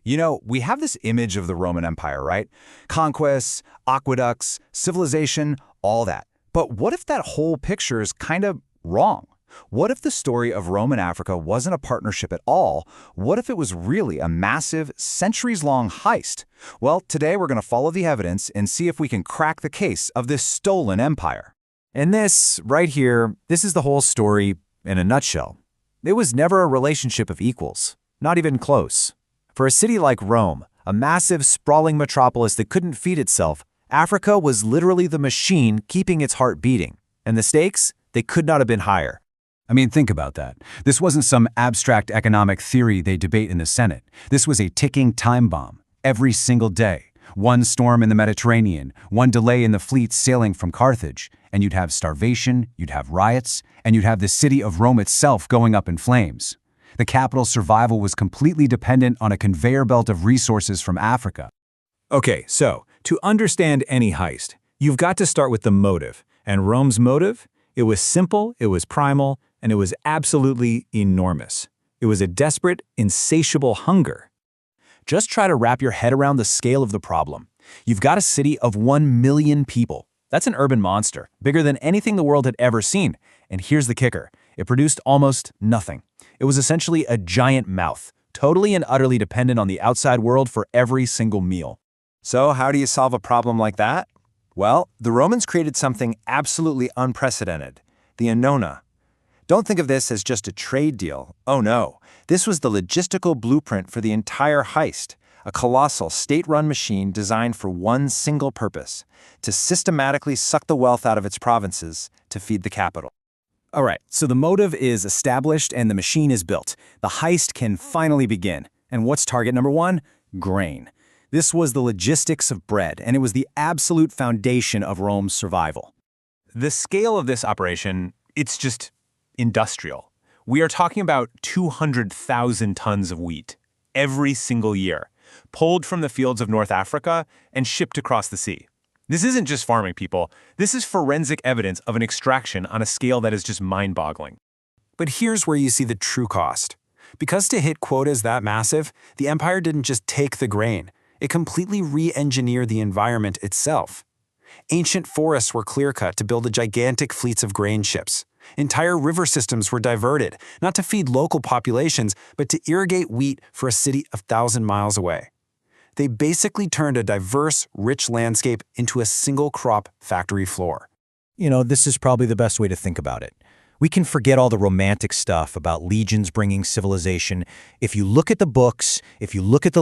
We have this image of the Roman Empire, right? Conquests, aqueducts, civilization, all that. But what if that whole picture is kind of wrong? What if the story of Roman Africa wasn't a partnership at all? What if it was really a massive, centuries-long heist? Well, today we're going to follow the evidence and see if we can crack the case of this stolen empire. And this, right here, this is the whole story in a nutshell. It was never a relationship of equals, not even close. For a city like Rome, a massive, sprawling metropolis that couldn't feed itself, Africa was literally the machine keeping its heart beating. And the stakes? They could not have been higher. I mean, think about that. This wasn't some abstract economic theory they debate in the Senate. This was a ticking time bomb. Every single day. One storm in the Mediterranean, one delay in the fleet sailing from Carthage, and you'd have starvation, you'd have riots, and you'd have the city of Rome itself going up in flames. The capital's survival was completely dependent on a conveyor belt of resources from Africa. Okay, so to understand any heist, you've got to start with the motive. And Rome's motive? It was simple, it was primal, and it was absolutely enormous. It was a desperate, insatiable hunger. Just try to wrap your head around the scale of the problem. You've got a city of 1 million people. That's an urban monster, bigger than anything the world had ever seen. And here's the kicker. It produced almost nothing. It was essentially a giant mouth, totally and utterly dependent on the outside world for every single meal. So how do you solve a problem like that? Well, the Romans created something absolutely unprecedented, the annona. Don't think of this as just a trade deal. Oh no, this was the logistical blueprint for the entire heist, a colossal state-run machine designed for one single purpose, to systematically suck the wealth out of its provinces to feed the capital. All right, so the motive is established and the machine is built. The heist can finally begin. And what's target number one? Grain. This was the logistics of bread, and it was the absolute foundation of Rome's survival. The scale of this operation, it's just industrial. We are talking about 200,000 tons of wheat every single year, pulled from the fields of North Africa and shipped across the sea. This isn't just farming, people. This is forensic evidence of an extraction on a scale that is just mind-boggling. But here's where you see the true cost. Because to hit quotas that massive, the empire didn't just take the grain. It completely re-engineered the environment itself. Ancient forests were clear-cut to build the gigantic fleets of grain ships. Entire river systems were diverted, not to feed local populations, but to irrigate wheat for a city 1,000 miles away. They basically turned a diverse, rich landscape into a single-crop factory floor. This is probably the best way to think about it. We can forget all the romantic stuff about legions bringing civilization. If you look at the books, if you look at the